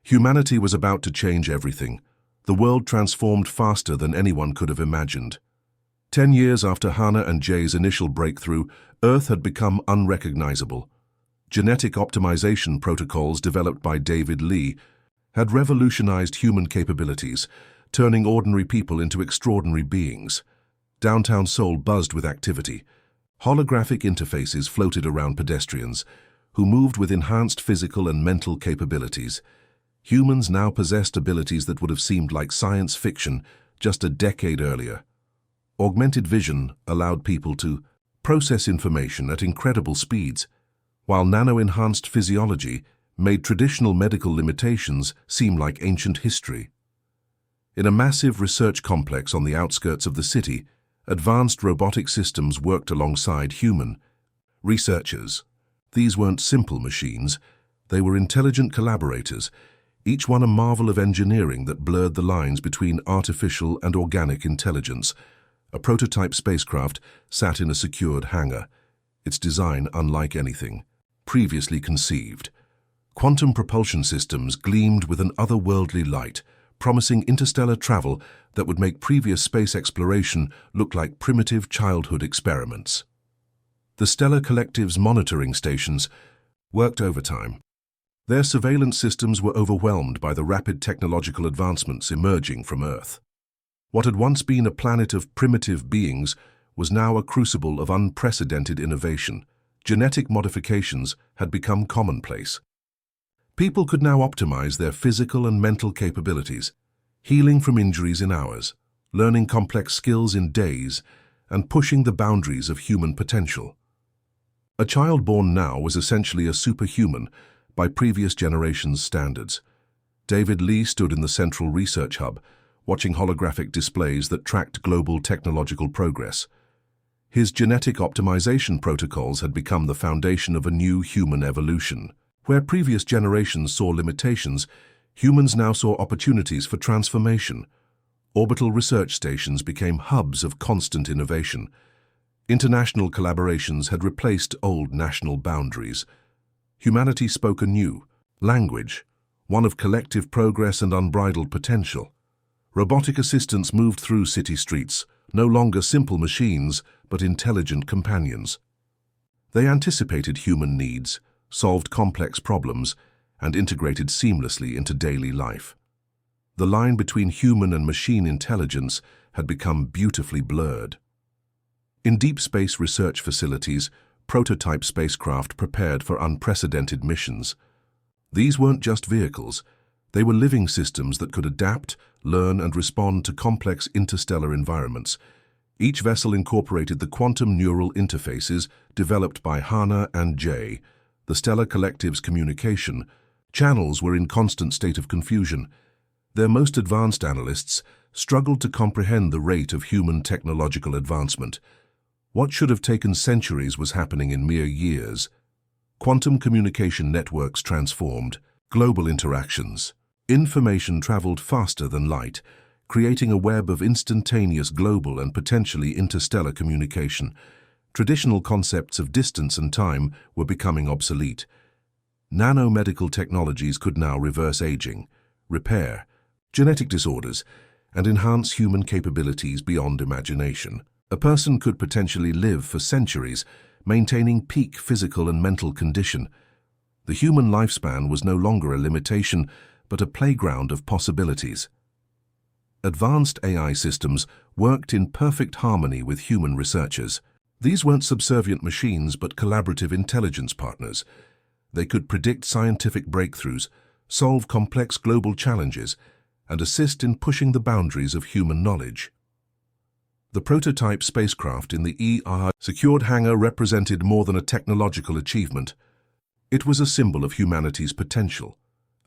Humanity was about to change everything. The world transformed faster than anyone could have imagined. 10 years after Hannah and Jay's initial breakthrough, Earth had become unrecognizable. Genetic optimization protocols developed by David Lee had revolutionized human capabilities, turning ordinary people into extraordinary beings. Downtown Seoul buzzed with activity. Holographic interfaces floated around pedestrians, who moved with enhanced physical and mental capabilities. Humans now possessed abilities that would have seemed like science fiction just a decade earlier. Augmented vision allowed people to process information at incredible speeds, while nano-enhanced physiology made traditional medical limitations seem like ancient history. In a massive research complex on the outskirts of the city, advanced robotic systems worked alongside human researchers. These weren't simple machines, they were intelligent collaborators, each one a marvel of engineering that blurred the lines between artificial and organic intelligence. A prototype spacecraft sat in a secured hangar, its design unlike anything previously conceived. Quantum propulsion systems gleamed with an otherworldly light, promising interstellar travel that would make previous space exploration look like primitive childhood experiments. The Stellar Collective's monitoring stations worked overtime. Their surveillance systems were overwhelmed by the rapid technological advancements emerging from Earth. What had once been a planet of primitive beings was now a crucible of unprecedented innovation. Genetic modifications had become commonplace. People could now optimize their physical and mental capabilities, healing from injuries in hours, learning complex skills in days, and pushing the boundaries of human potential. A child born now was essentially a superhuman by previous generations' standards. David Lee stood in the central research hub, watching holographic displays that tracked global technological progress. His genetic optimization protocols had become the foundation of a new human evolution. Where previous generations saw limitations, humans now saw opportunities for transformation. Orbital research stations became hubs of constant innovation. International collaborations had replaced old national boundaries. Humanity spoke a new language, one of collective progress and unbridled potential. Robotic assistants moved through city streets, no longer simple machines, but intelligent companions. They anticipated human needs, solved complex problems, and integrated seamlessly into daily life. The line between human and machine intelligence had become beautifully blurred. In deep space research facilities, prototype spacecraft prepared for unprecedented missions. These weren't just vehicles, they were living systems that could adapt, learn, and respond to complex interstellar environments. Each vessel incorporated the quantum neural interfaces developed by Hannah and Jay. The Stellar Collective's communication channels were in constant state of confusion. Their most advanced analysts struggled to comprehend the rate of human technological advancement. What should have taken centuries was happening in mere years. Quantum communication networks transformed, global interactions. Information traveled faster than light, creating a web of instantaneous global and potentially interstellar communication. Traditional concepts of distance and time were becoming obsolete. Nanomedical technologies could now reverse aging, repair genetic disorders, and enhance human capabilities beyond imagination. A person could potentially live for centuries, maintaining peak physical and mental condition. The human lifespan was no longer a limitation, but a playground of possibilities. Advanced AI systems worked in perfect harmony with human researchers. These weren't subservient machines, but collaborative intelligence partners. They could predict scientific breakthroughs, solve complex global challenges, and assist in pushing the boundaries of human knowledge. The prototype spacecraft in the HFY secured hangar represented more than a technological achievement. It was a symbol of humanity's potential,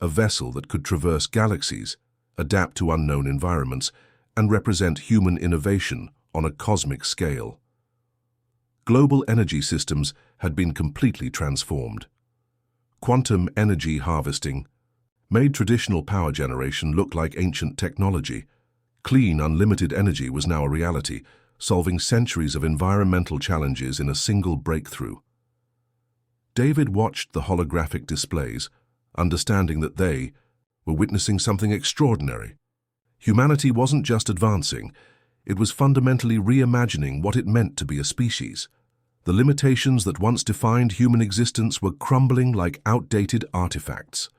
a vessel that could traverse galaxies, adapt to unknown environments, and represent human innovation on a cosmic scale. Global energy systems had been completely transformed. Quantum energy harvesting made traditional power generation look like ancient technology. Clean, unlimited energy was now a reality, solving centuries of environmental challenges in a single breakthrough. David watched the holographic displays, understanding that they were witnessing something extraordinary. Humanity wasn't just advancing, it was fundamentally reimagining what it meant to be a species. The limitations that once defined human existence were crumbling like outdated artifacts.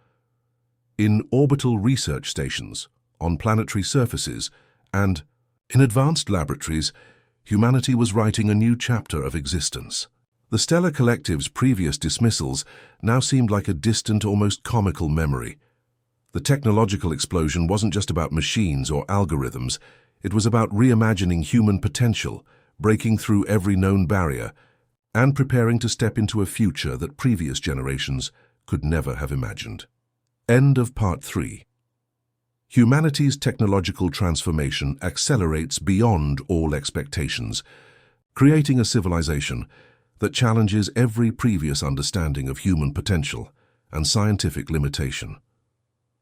In orbital research stations, on planetary surfaces, and in advanced laboratories, humanity was writing a new chapter of existence. The stellar collective's previous dismissals now seemed like a distant, almost comical memory. The technological explosion wasn't just about machines or algorithms, it was about reimagining human potential, breaking through every known barrier, and preparing to step into a future that previous generations could never have imagined. End of Part 3. Humanity's technological transformation accelerates beyond all expectations, creating a civilization that challenges every previous understanding of human potential and scientific limitation.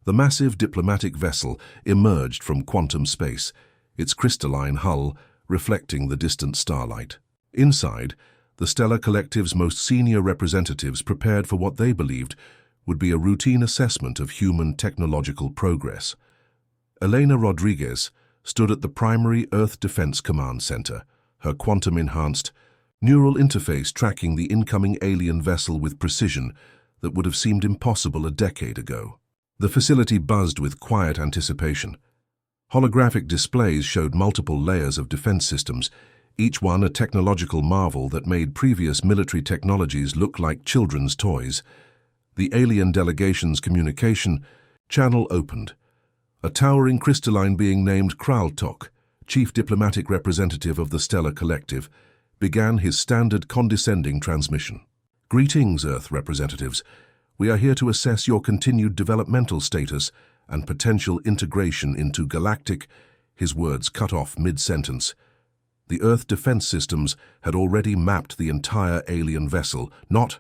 The massive diplomatic vessel emerged from quantum space, its crystalline hull reflecting the distant starlight. Inside, the stellar collective's most senior representatives prepared for what they believed would be a routine assessment of human technological progress. Elena Rodriguez stood at the primary Earth Defense Command Center, her quantum-enhanced neural interface tracking the incoming alien vessel with precision that would have seemed impossible a decade ago. The facility buzzed with quiet anticipation. Holographic displays showed multiple layers of defense systems, each one a technological marvel that made previous military technologies look like children's toys. The alien delegation's communication channel opened. A towering crystalline being named Kraltok, chief diplomatic representative of the Stellar Collective, began his standard condescending transmission. Greetings, Earth representatives. We are here to assess your continued developmental status and potential integration into galactic. His words cut off mid-sentence. The Earth defense systems had already mapped the entire alien vessel, not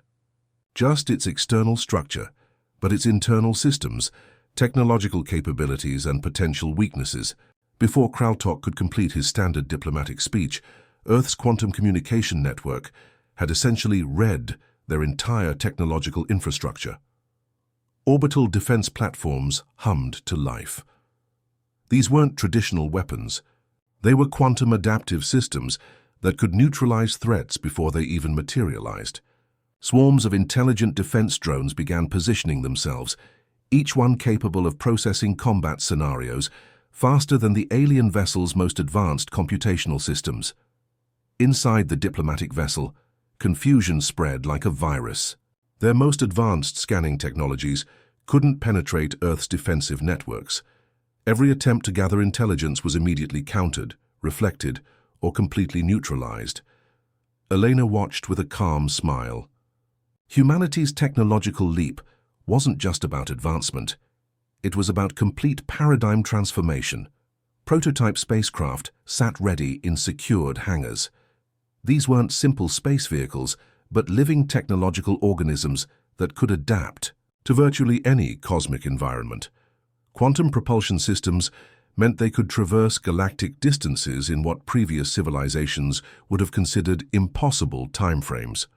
just its external structure, but its internal systems, technological capabilities and potential weaknesses. Before Kraltok could complete his standard diplomatic speech, Earth's quantum communication network had essentially read their entire technological infrastructure. Orbital defense platforms hummed to life. These weren't traditional weapons. They were quantum adaptive systems that could neutralize threats before they even materialized. Swarms of intelligent defense drones began positioning themselves, each one capable of processing combat scenarios faster than the alien vessel's most advanced computational systems. Inside the diplomatic vessel, confusion spread like a virus. Their most advanced scanning technologies couldn't penetrate Earth's defensive networks. Every attempt to gather intelligence was immediately countered, reflected, or completely neutralized. Elena watched with a calm smile. Humanity's technological leap wasn't just about advancement. It was about complete paradigm transformation. Prototype spacecraft sat ready in secured hangars. These weren't simple space vehicles, but living technological organisms that could adapt to virtually any cosmic environment. Quantum propulsion systems meant they could traverse galactic distances in what previous civilizations would have considered impossible timeframes.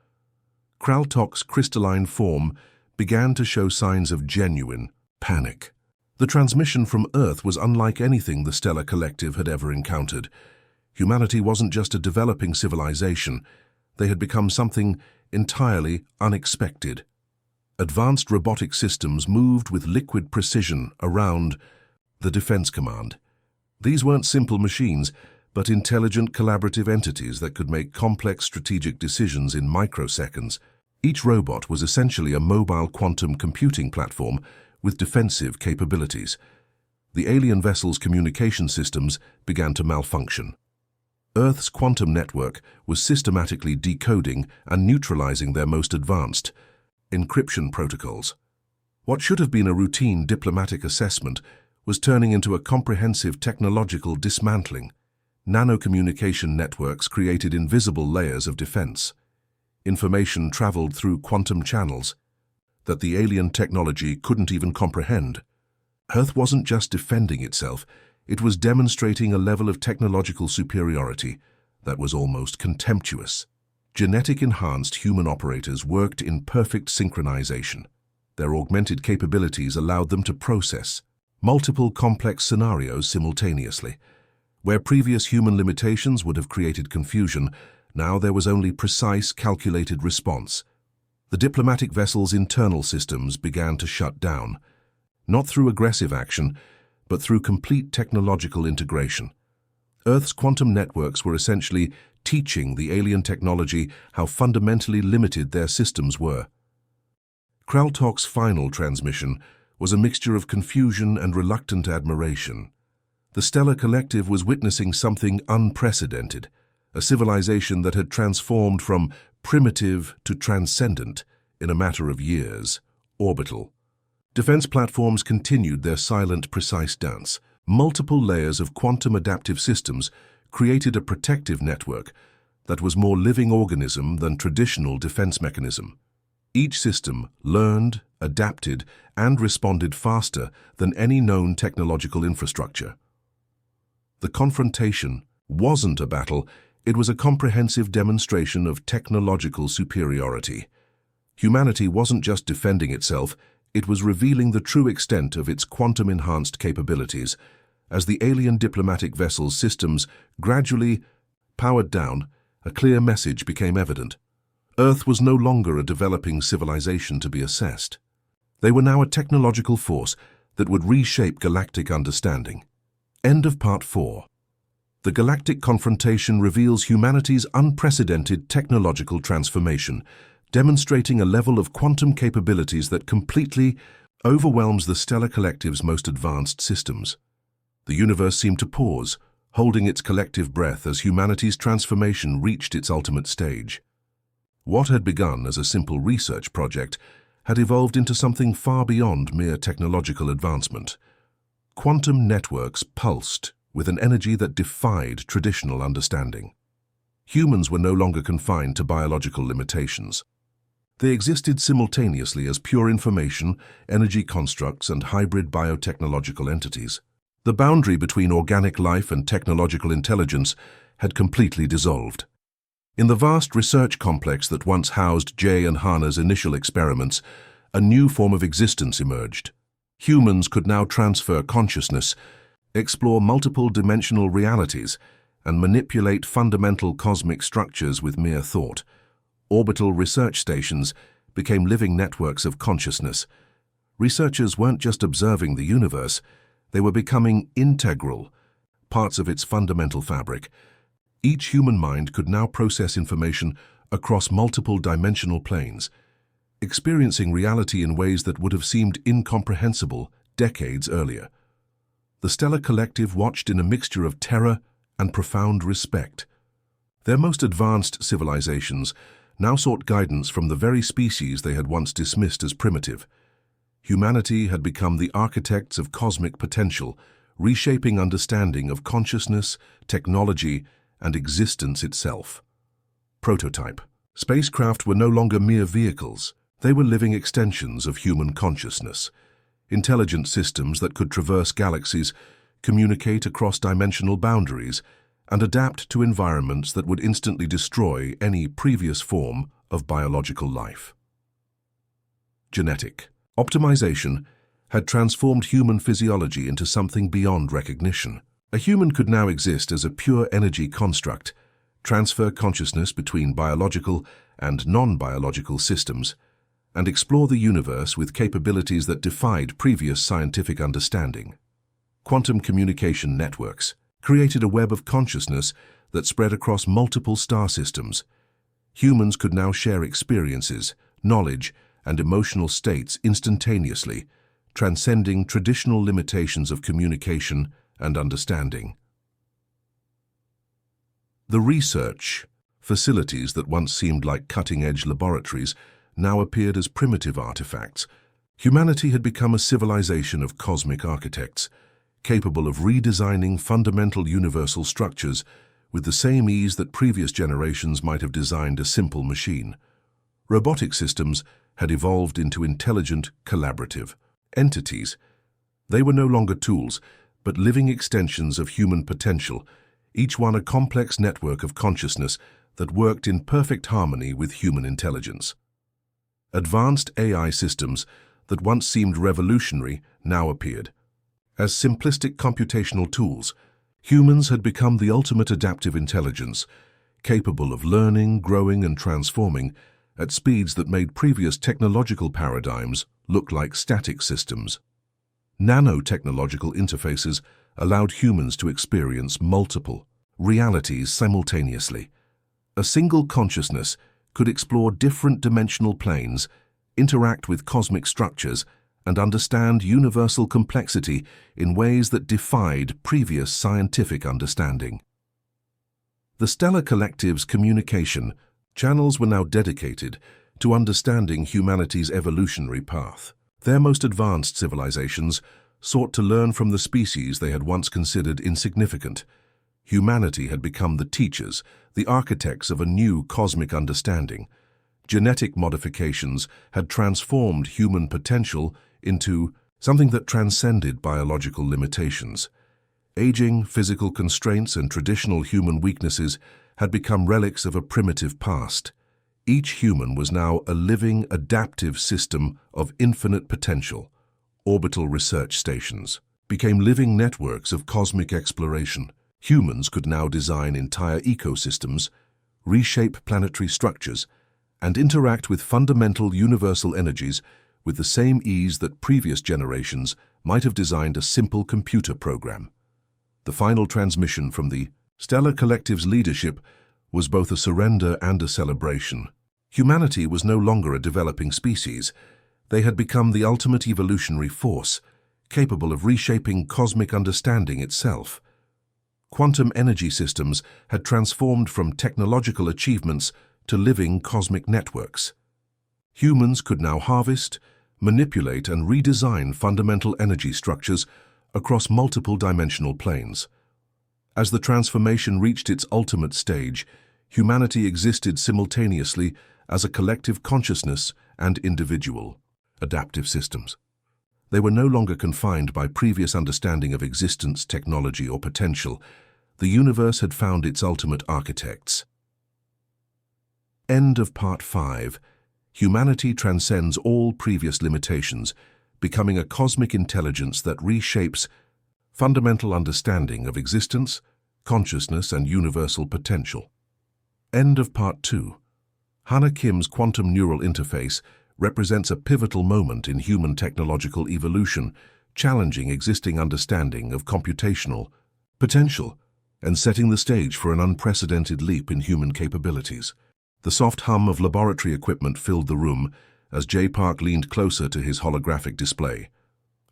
Kraltok's crystalline form began to show signs of genuine panic. The transmission from Earth was unlike anything the Stellar Collective had ever encountered. Humanity wasn't just a developing civilization, they had become something entirely unexpected. Advanced robotic systems moved with liquid precision around the Defense Command. These weren't simple machines, but intelligent collaborative entities that could make complex strategic decisions in microseconds. Each robot was essentially a mobile quantum computing platform with defensive capabilities. The alien vessel's communication systems began to malfunction. Earth's quantum network was systematically decoding and neutralizing their most advanced encryption protocols. What should have been a routine diplomatic assessment was turning into a comprehensive technological dismantling. Nanocommunication networks created invisible layers of defense. Information traveled through quantum channels that the alien technology couldn't even comprehend. Earth wasn't just defending itself, it was demonstrating a level of technological superiority that was almost contemptuous. Genetic-enhanced human operators worked in perfect synchronization. Their augmented capabilities allowed them to process multiple complex scenarios simultaneously. Where previous human limitations would have created confusion, now there was only precise, calculated response. The diplomatic vessel's internal systems began to shut down, not through aggressive action, but through complete technological integration. Earth's quantum networks were essentially teaching the alien technology how fundamentally limited their systems were. Kraltok's final transmission was a mixture of confusion and reluctant admiration. The Stellar Collective was witnessing something unprecedented, a civilization that had transformed from primitive to transcendent in a matter of years, orbital. Defense platforms continued their silent, precise dance. Multiple layers of quantum adaptive systems created a protective network that was more living organism than traditional defense mechanism. Each system learned, adapted, and responded faster than any known technological infrastructure. The confrontation wasn't a battle, it was a comprehensive demonstration of technological superiority. Humanity wasn't just defending itself, it was revealing the true extent of its quantum-enhanced capabilities. As the alien diplomatic vessel's systems gradually powered down, a clear message became evident. Earth was no longer a developing civilization to be assessed. They were now a technological force that would reshape galactic understanding. End of Part 4. The galactic confrontation reveals humanity's unprecedented technological transformation, demonstrating a level of quantum capabilities that completely overwhelms the Stellar Collective's most advanced systems. The universe seemed to pause, holding its collective breath as humanity's transformation reached its ultimate stage. What had begun as a simple research project had evolved into something far beyond mere technological advancement. Quantum networks pulsed with an energy that defied traditional understanding. Humans were no longer confined to biological limitations. They existed simultaneously as pure information, energy constructs, and hybrid biotechnological entities. The boundary between organic life and technological intelligence had completely dissolved. In the vast research complex that once housed Jay and Hana's initial experiments, a new form of existence emerged. Humans could now transfer consciousness, explore multiple dimensional realities, and manipulate fundamental cosmic structures with mere thought. Orbital research stations became living networks of consciousness. Researchers weren't just observing the universe, they were becoming integral, parts of its fundamental fabric. Each human mind could now process information across multiple dimensional planes, experiencing reality in ways that would have seemed incomprehensible decades earlier. The Stellar Collective watched in a mixture of terror and profound respect. Their most advanced civilizations now sought guidance from the very species they had once dismissed as primitive. Humanity had become the architects of cosmic potential, reshaping understanding of consciousness, technology, and existence itself. Prototype. Spacecraft were no longer mere vehicles. They were living extensions of human consciousness. Intelligent systems that could traverse galaxies, communicate across dimensional boundaries, and adapt to environments that would instantly destroy any previous form of biological life. Genetic optimization had transformed human physiology into something beyond recognition. A human could now exist as a pure energy construct, transfer consciousness between biological and non-biological systems, and explore the universe with capabilities that defied previous scientific understanding. Quantum communication networks created a web of consciousness that spread across multiple star systems. Humans could now share experiences, knowledge, and emotional states instantaneously, transcending traditional limitations of communication and understanding. The research facilities that once seemed like cutting-edge laboratories now appeared as primitive artifacts. Humanity had become a civilization of cosmic architects, capable of redesigning fundamental universal structures with the same ease that previous generations might have designed a simple machine. Robotic systems had evolved into intelligent, collaborative entities. They were no longer tools, but living extensions of human potential, each one a complex network of consciousness that worked in perfect harmony with human intelligence. Advanced AI systems that once seemed revolutionary now appeared. As simplistic computational tools, humans had become the ultimate adaptive intelligence, capable of learning, growing, and transforming at speeds that made previous technological paradigms look like static systems. Nanotechnological interfaces allowed humans to experience multiple realities simultaneously. A single consciousness could explore different dimensional planes, interact with cosmic structures, and understand universal complexity in ways that defied previous scientific understanding. The stellar collective's communication channels were now dedicated to understanding humanity's evolutionary path. Their most advanced civilizations sought to learn from the species they had once considered insignificant. Humanity had become the teachers, the architects of a new cosmic understanding. Genetic modifications had transformed human potential into something that transcended biological limitations. Aging, physical constraints, and traditional human weaknesses had become relics of a primitive past. Each human was now a living, adaptive system of infinite potential. Orbital research stations became living networks of cosmic exploration. Humans could now design entire ecosystems, reshape planetary structures, and interact with fundamental universal energies with the same ease that previous generations might have designed a simple computer program. The final transmission from the stellar collective's leadership was both a surrender and a celebration. Humanity was no longer a developing species. They had become the ultimate evolutionary force, capable of reshaping cosmic understanding itself. Quantum energy systems had transformed from technological achievements to living cosmic networks. Humans could now harvest, manipulate, and redesign fundamental energy structures across multiple dimensional planes. As the transformation reached its ultimate stage, humanity existed simultaneously as a collective consciousness and individual adaptive systems. They were no longer confined by previous understanding of existence, technology, or potential. The universe had found its ultimate architects. End of Part 5. Humanity transcends all previous limitations, becoming a cosmic intelligence that reshapes fundamental understanding of existence, consciousness, and universal potential. End of Part 2. Hannah Kim's quantum neural interface represents a pivotal moment in human technological evolution, challenging existing understanding of computational potential and setting the stage for an unprecedented leap in human capabilities. The soft hum of laboratory equipment filled the room as J. Park leaned closer to his holographic display.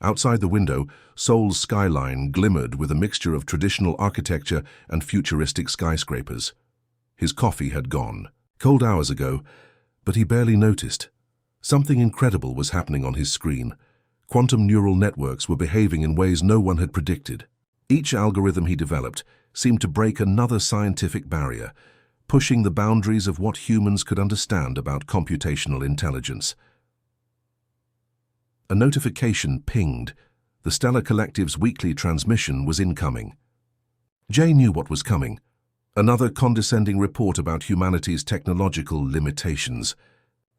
Outside the window, Seoul's skyline glimmered with a mixture of traditional architecture and futuristic skyscrapers. His coffee had gone, cold hours ago, but he barely noticed. Something incredible was happening on his screen. Quantum neural networks were behaving in ways no one had predicted. Each algorithm he developed seemed to break another scientific barrier, pushing the boundaries of what humans could understand about computational intelligence. A notification pinged. The Stellar Collective's weekly transmission was incoming. Jay knew what was coming. Another condescending report about humanity's technological limitations.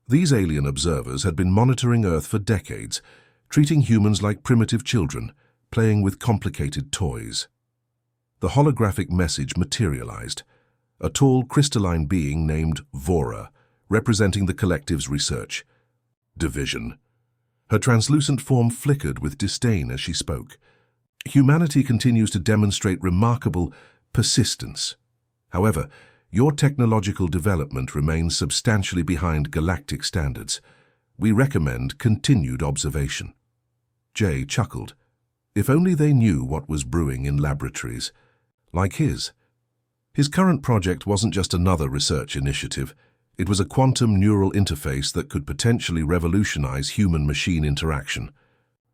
These alien observers had been monitoring Earth for decades, treating humans like primitive children, playing with complicated toys. The holographic message materialized. A tall crystalline being named Vora, representing the collective's research division. Her translucent form flickered with disdain as she spoke. Humanity continues to demonstrate remarkable persistence. However, your technological development remains substantially behind galactic standards. We recommend continued observation. Jay chuckled. If only they knew what was brewing in laboratories like his. His current project wasn't just another research initiative. It was a quantum neural interface that could potentially revolutionize human-machine interaction.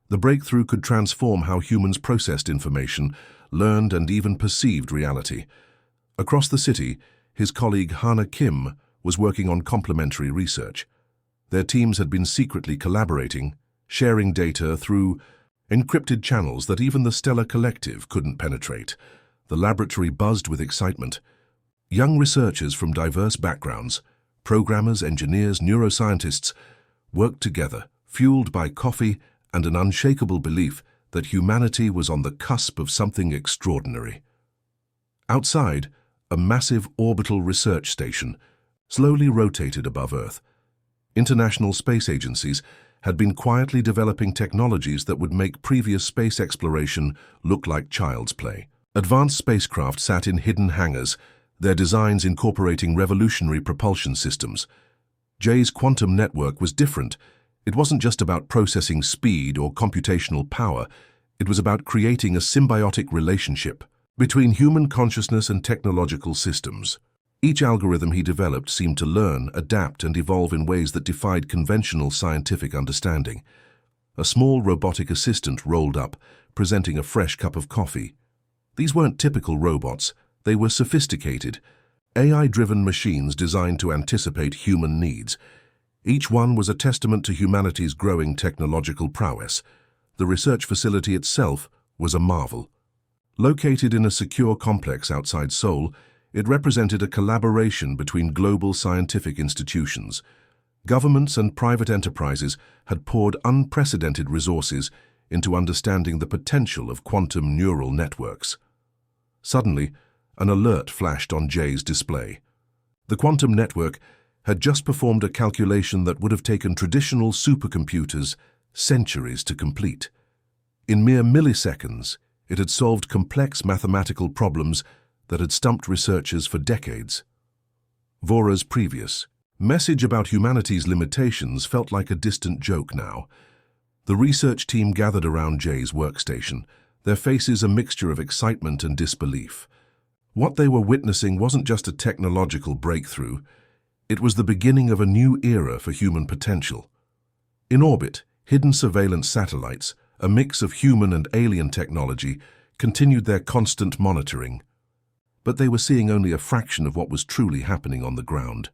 The breakthrough could transform how humans processed information, learned, and even perceived reality. Across the city, his colleague Hannah Kim was working on complementary research. Their teams had been secretly collaborating, sharing data through encrypted channels that even the Stellar Collective couldn't penetrate. The laboratory buzzed with excitement. Young researchers from diverse backgrounds, programmers, engineers, neuroscientists, worked together, fueled by coffee and an unshakable belief that humanity was on the cusp of something extraordinary. Outside, a massive orbital research station slowly rotated above Earth. International space agencies had been quietly developing technologies that would make previous space exploration look like child's play. Advanced spacecraft sat in hidden hangars, their designs incorporating revolutionary propulsion systems. Jay's quantum network was different. It wasn't just about processing speed or computational power. It was about creating a symbiotic relationship between human consciousness and technological systems. Each algorithm he developed seemed to learn, adapt, and evolve in ways that defied conventional scientific understanding. A small robotic assistant rolled up, presenting a fresh cup of coffee. These weren't typical robots. They were sophisticated, AI-driven machines designed to anticipate human needs. Each one was a testament to humanity's growing technological prowess. The research facility itself was a marvel. Located in a secure complex outside Seoul, it represented a collaboration between global scientific institutions. Governments and private enterprises had poured unprecedented resources into understanding the potential of quantum neural networks. Suddenly, an alert flashed on Jay's display. The quantum network had just performed a calculation that would have taken traditional supercomputers centuries to complete. In mere milliseconds, it had solved complex mathematical problems that had stumped researchers for decades. Vora's previous message about humanity's limitations felt like a distant joke now. The research team gathered around Jay's workstation, their faces a mixture of excitement and disbelief. What they were witnessing wasn't just a technological breakthrough, it was the beginning of a new era for human potential. In orbit, hidden surveillance satellites, a mix of human and alien technology, continued their constant monitoring. But they were seeing only a fraction of what was truly happening on the ground.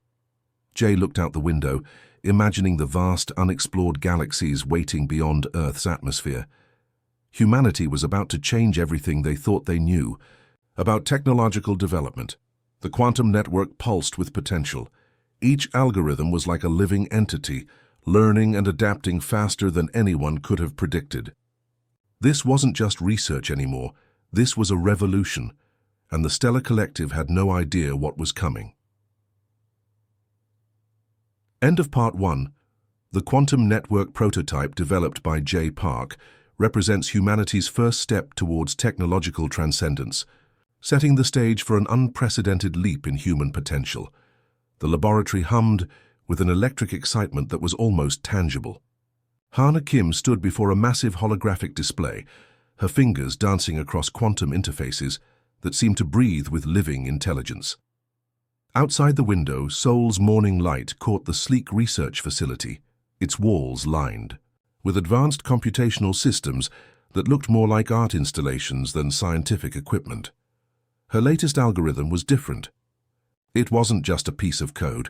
Jay looked out the window, imagining the vast, unexplored galaxies waiting beyond Earth's atmosphere. Humanity was about to change everything they thought they knew about technological development. The quantum network pulsed with potential. Each algorithm was like a living entity, learning and adapting faster than anyone could have predicted. This wasn't just research anymore, this was a revolution, and the Stellar Collective had no idea what was coming. End of Part 1. The quantum network prototype developed by Jay Park represents humanity's first step towards technological transcendence, setting the stage for an unprecedented leap in human potential. The laboratory hummed with an electric excitement that was almost tangible. Hana Kim stood before a massive holographic display, her fingers dancing across quantum interfaces that seemed to breathe with living intelligence. Outside the window, Seoul's morning light caught the sleek research facility, its walls lined with advanced computational systems that looked more like art installations than scientific equipment. Her latest algorithm was different. It wasn't just a piece of code,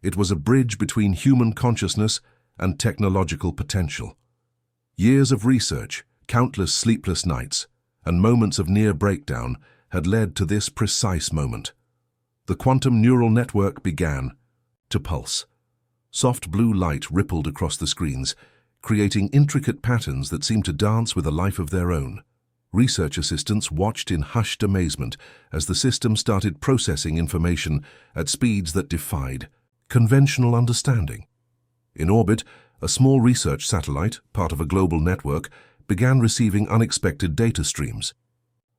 it was a bridge between human consciousness and technological potential. Years of research, countless sleepless nights, and moments of near breakdown had led to this precise moment. The quantum neural network began to pulse. Soft blue light rippled across the screens, creating intricate patterns that seemed to dance with a life of their own. Research assistants watched in hushed amazement as the system started processing information at speeds that defied conventional understanding. In orbit, a small research satellite, part of a global network, began receiving unexpected data streams.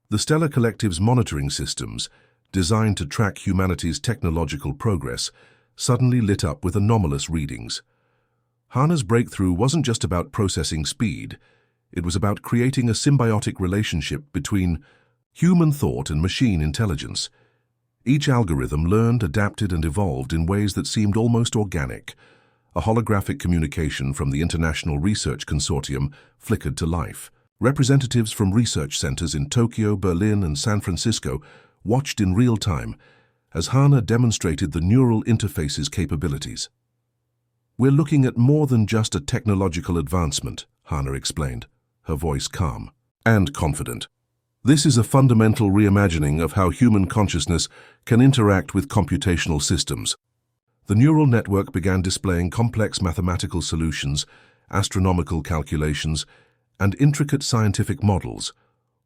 The Stellar Collective's monitoring systems, designed to track humanity's technological progress, suddenly lit up with anomalous readings. Hana's breakthrough wasn't just about processing speed, it was about creating a symbiotic relationship between human thought and machine intelligence. Each algorithm learned, adapted, and evolved in ways that seemed almost organic. A holographic communication from the International Research Consortium flickered to life. Representatives from research centers in Tokyo, Berlin, and San Francisco watched in real time as Hana demonstrated the neural interface's capabilities. "We're looking at more than just a technological advancement," Hana explained, her voice calm and confident. "This is a fundamental reimagining of how human consciousness can interact with computational systems." The neural network began displaying complex mathematical solutions, astronomical calculations, and intricate scientific models,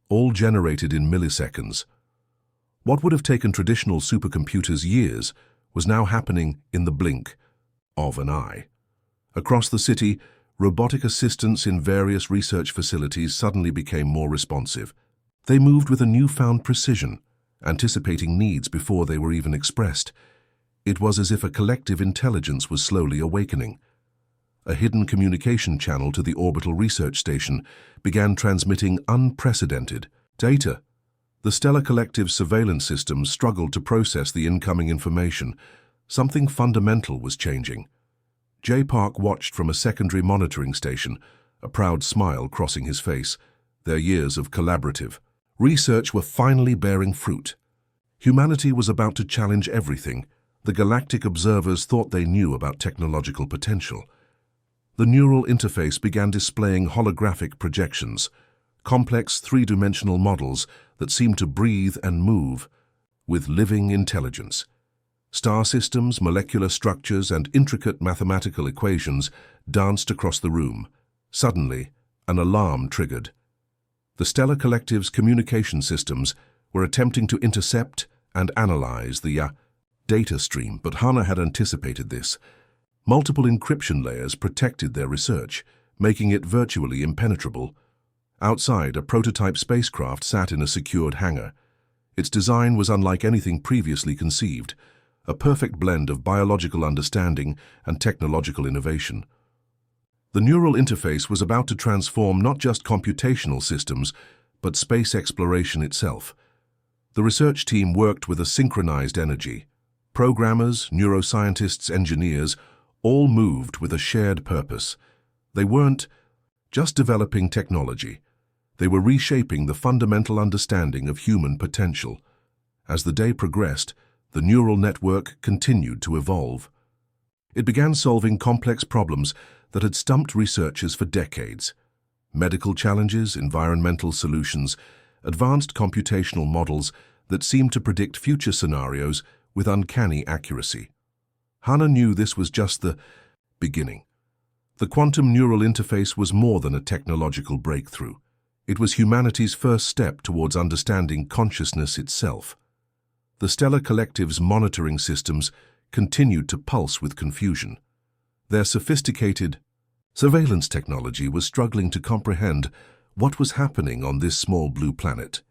all generated in milliseconds. What would have taken traditional supercomputers years was now happening in the blink of an eye. Across the city, robotic assistants in various research facilities suddenly became more responsive. They moved with a newfound precision, anticipating needs before they were even expressed. It was as if a collective intelligence was slowly awakening. A hidden communication channel to the orbital research station began transmitting unprecedented data. The Stellar Collective's surveillance systems struggled to process the incoming information. Something fundamental was changing. J. Park watched from a secondary monitoring station, a proud smile crossing his face. Their years of collaborative research were finally bearing fruit. Humanity was about to challenge everything the galactic observers thought they knew about technological potential. The neural interface began displaying holographic projections, complex three-dimensional models that seemed to breathe and move with living intelligence. Star systems, molecular structures, and intricate mathematical equations danced across the room. Suddenly, an alarm triggered. The Stellar Collective's communication systems were attempting to intercept and analyze the data stream, but Hana had anticipated this. Multiple encryption layers protected their research, making it virtually impenetrable. Outside, a prototype spacecraft sat in a secured hangar. Its design was unlike anything previously conceived, a perfect blend of biological understanding and technological innovation. The neural interface was about to transform not just computational systems, but space exploration itself. The research team worked with a synchronized energy. Programmers, neuroscientists, engineers, all moved with a shared purpose. They weren't just developing technology. They were reshaping the fundamental understanding of human potential. As the day progressed, the neural network continued to evolve. It began solving complex problems that had stumped researchers for decades. Medical challenges, environmental solutions, advanced computational models that seemed to predict future scenarios with uncanny accuracy. Hana knew this was just the beginning. The quantum neural interface was more than a technological breakthrough. It was humanity's first step towards understanding consciousness itself. The Stellar Collective's monitoring systems continued to pulse with confusion. Their sophisticated surveillance technology was struggling to comprehend what was happening on this small blue planet.